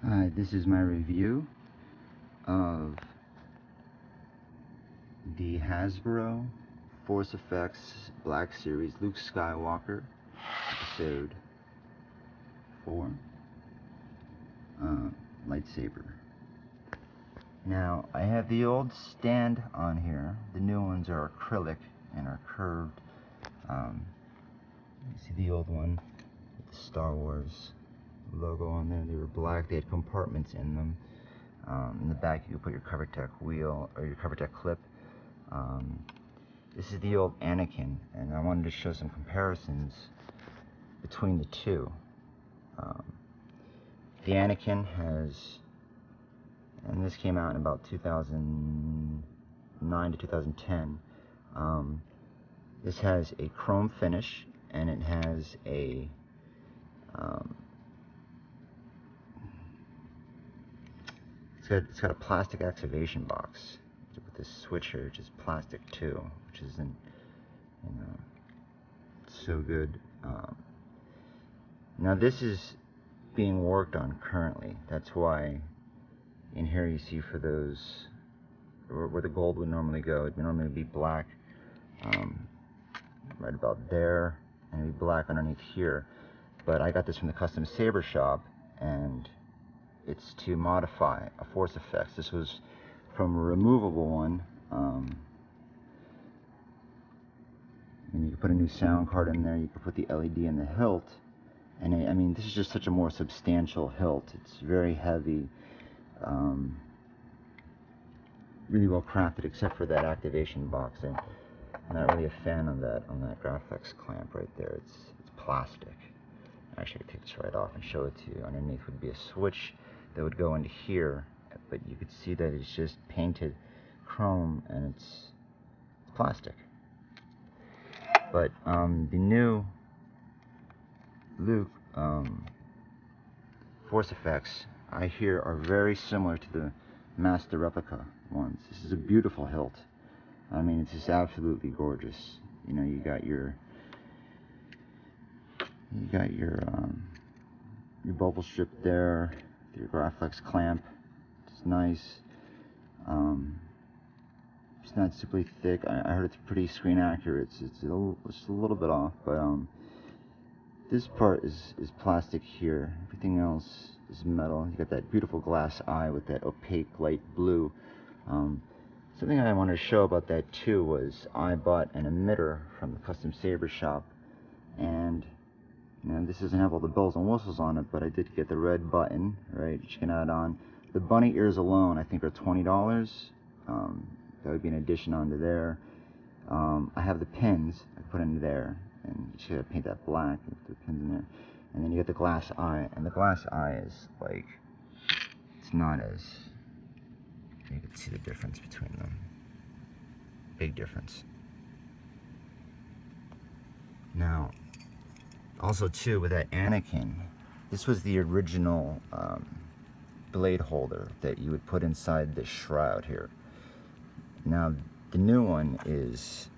Hi, this is my review of the Hasbro Force Effects Black Series Luke Skywalker Episode 4 lightsaber. Now, I have the old stand on here. The new ones are acrylic and are curved. You see the old one with the Star Wars logo on there. They were black. They had compartments in them. In the back you could put your CoverTech wheel or your CoverTech clip. This is the old Anakin, and I wanted to show some comparisons between the two. The Anakin has, and this came out in about 2009 to 2010. This has a chrome finish, and it has a it's got a plastic activation box with this switch here, which is plastic too, which isn't, so good. Now this is being worked on currently. That's why in here you see for those where the gold would normally go, it would normally be black right about there, and it'd be black underneath here. But I got this from the custom saber shop, and it's to modify a Force Effects. This was from a removable one, and you can put a new sound card in there. You can put the LED in the hilt, and I mean, this is just such a more substantial hilt. It's very heavy, really well crafted, except for that activation box. I'm not really a fan of that on that Graphics clamp right there. It's plastic. Actually, I could take this right off and show it to you. Underneath would be a switch that would go into here, but you could see that it's just painted chrome and it's plastic. But the new Luke Force Effects, I hear, are very similar to the Master Replica ones. This is a beautiful hilt. I mean, it's just absolutely gorgeous. You know, you got your bubble strip there, your Graphics clamp. It's nice. It's not super thick. I heard it's pretty screen accurate. It's a little bit off, but this part is plastic here. Everything else is metal. You got that beautiful glass eye with that opaque light blue. Something I wanted to show about that too was I bought an emitter from the custom saber shop, and this doesn't have all the bells and whistles on it, but I did get the red button, right, that you can add on. The bunny ears alone, I think, are $20. That would be an addition onto there. I have the pins I put in there, and you should paint that black and put the pins in there. And then you get the glass eye, and the glass eye is like, it's not as, you can see the difference between them. Big difference. Now, also too, with that Anakin, this was the original blade holder that you would put inside this shroud here. Now, the new one is,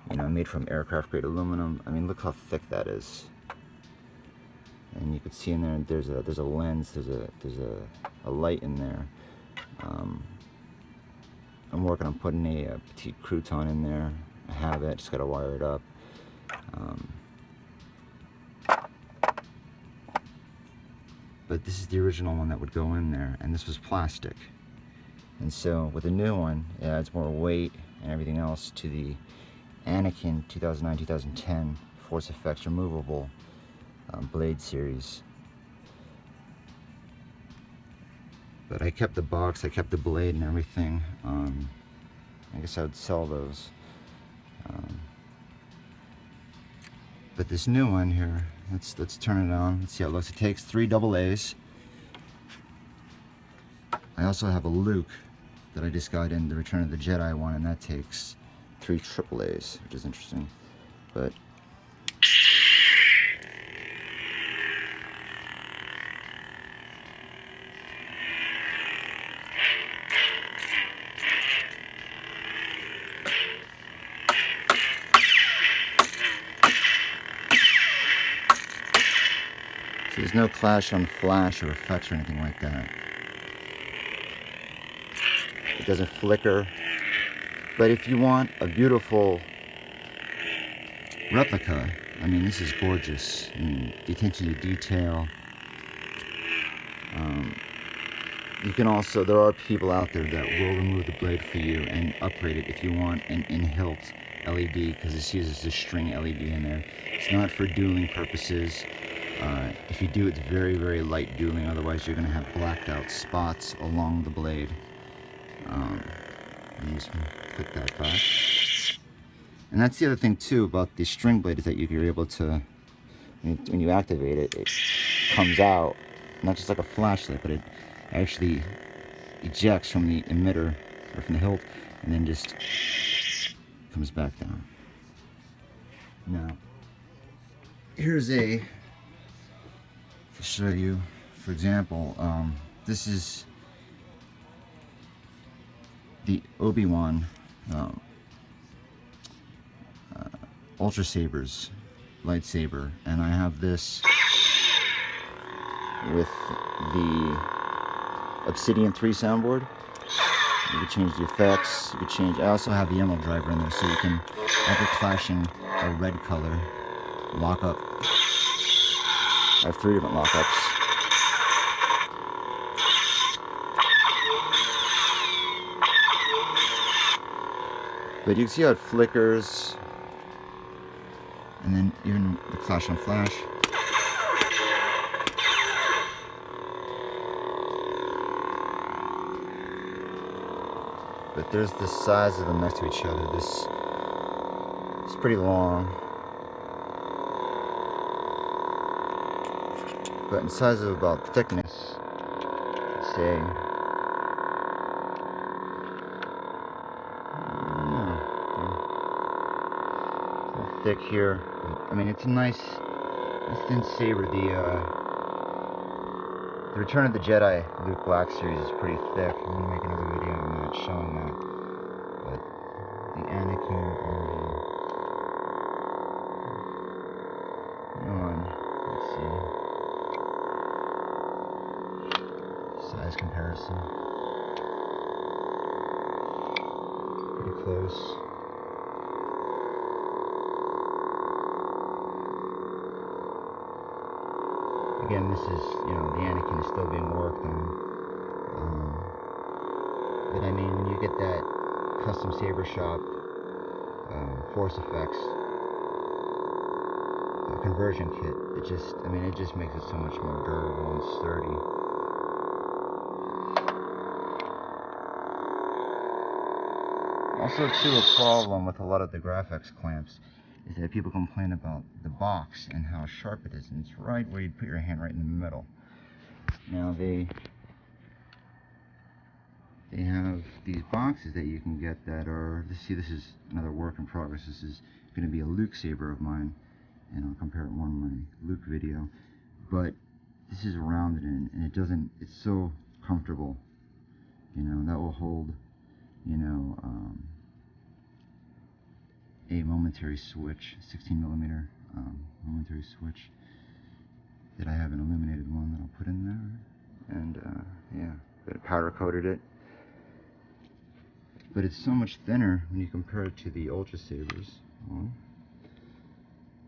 made from aircraft grade aluminum. I mean, look how thick that is. And you can see in there, there's a lens, there's a light in there. I'm working on putting a petite crouton in there. I have it, just gotta wire it up. But this is the original one that would go in there, and this was plastic. And so with the new one, it adds more weight and everything else to the Anakin 2009-2010 Force Effects removable blade series. But I kept the box, I kept the blade and everything. I guess I would sell those. But this new one here, let's turn it on. Let's see how it looks. It takes 3 AA. I also have a Luke that I just got in the Return of the Jedi one, and that takes 3 AAAs, which is interesting. But so There's no clash on flash or effects or anything like that. It doesn't flicker. But if you want a beautiful replica, I mean, this is gorgeous. I mean, the attention to detail. You can also, there are people out there that will remove the blade for you and upgrade it if you want an in-hilt LED, because this uses this string LED in there. It's not for dueling purposes. If you do, it's very, very light dueling. Otherwise, you're going to have blacked out spots along the blade. You just put that back. And that's the other thing too about the string blade, is that you're able to, when you activate it, it comes out, not just like a flashlight, but it actually ejects from the emitter or from the hilt and then just comes back down. Now, here's to show you, for example, this is the Obi-Wan Ultrasabers lightsaber, and I have this with the Obsidian 3 soundboard. You can change the effects, you can change, I also have the emerald driver in there, so you can have it flashing a red color lockup. I have 3 different lockups. But you can see how it flickers, and then even the flash on flash. But there's the size of them next to each other. This is pretty long, but in size of about thickness, let's say, thick here. I mean, it's a nice thin saber. The Return of the Jedi Luke Black series is pretty thick. I'm gonna make another video on that, showing that. But the Anakin let's see, size comparison, pretty close. Again, this is, the Anakin is still being worked on. But I mean, when you get that custom saber shop force effects conversion kit, it just makes it so much more durable and sturdy. Also, too, a problem with a lot of the graphics clamps is that people complain about the box and how sharp it is, and it's right where you'd put your hand, right in the middle. Now they have these boxes that you can get that are, this is another work in progress. This is going to be a Luke saber of mine, and I'll compare it more in my Luke video. But this is rounded in, and it's so comfortable. That will hold, a momentary switch, 16mm momentary switch that I have an illuminated one that I'll put in there, and yeah, but powder coated it. But it's so much thinner when you compare it to the Ultrasabers. Well,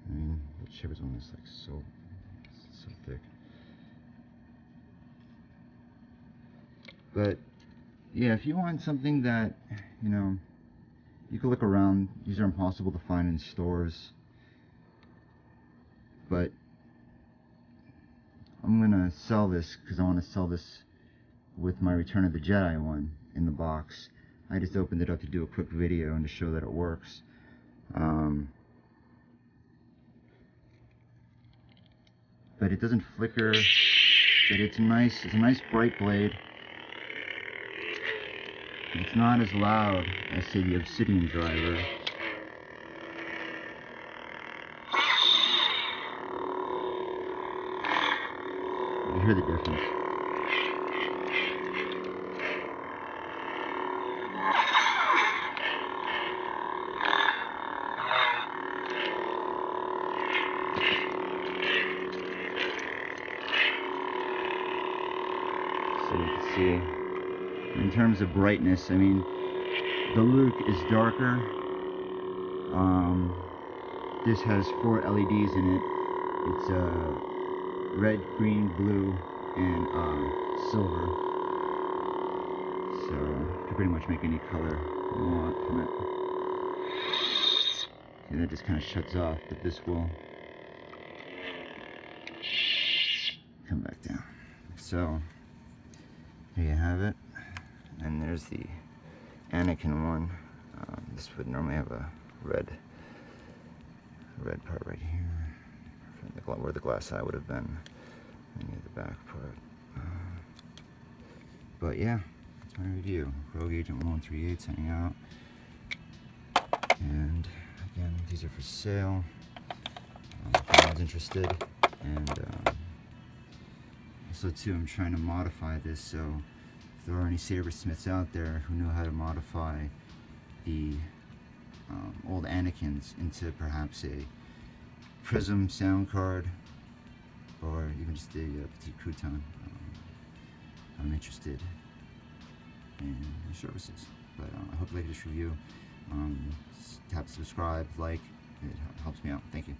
I mean, the Ultrasaber's one is like so thick. But yeah, if you want something that, you can look around. These are impossible to find in stores. But I'm gonna sell this because I want to sell this with my Return of the Jedi one in the box. I just opened it up to do a quick video and to show that it works. But it doesn't flicker. But it's a nice bright blade. It's not as loud as, say, the Obsidian driver. You hear the difference. in terms of brightness, I mean, the Luke is darker. This has 4 LEDs in it. It's red, green, blue, and silver. So you can pretty much make any color you want from it. See, that just kind of shuts off, but this will come back down. So there you have it. And there's the Anakin one. This would normally have a red part right here, where the glass eye would have been, and the back part. But yeah, that's my review. Rogue Agent 138 signing out. And again, these are for sale. If anyone's interested. And also too, I'm trying to modify this, so if there are any sabersmiths out there who know how to modify the old Anakins into perhaps a prism sound card, or even just a petite crouton, I'm interested in your services. But I hope you like this review. Tap subscribe, like, it helps me out. Thank you.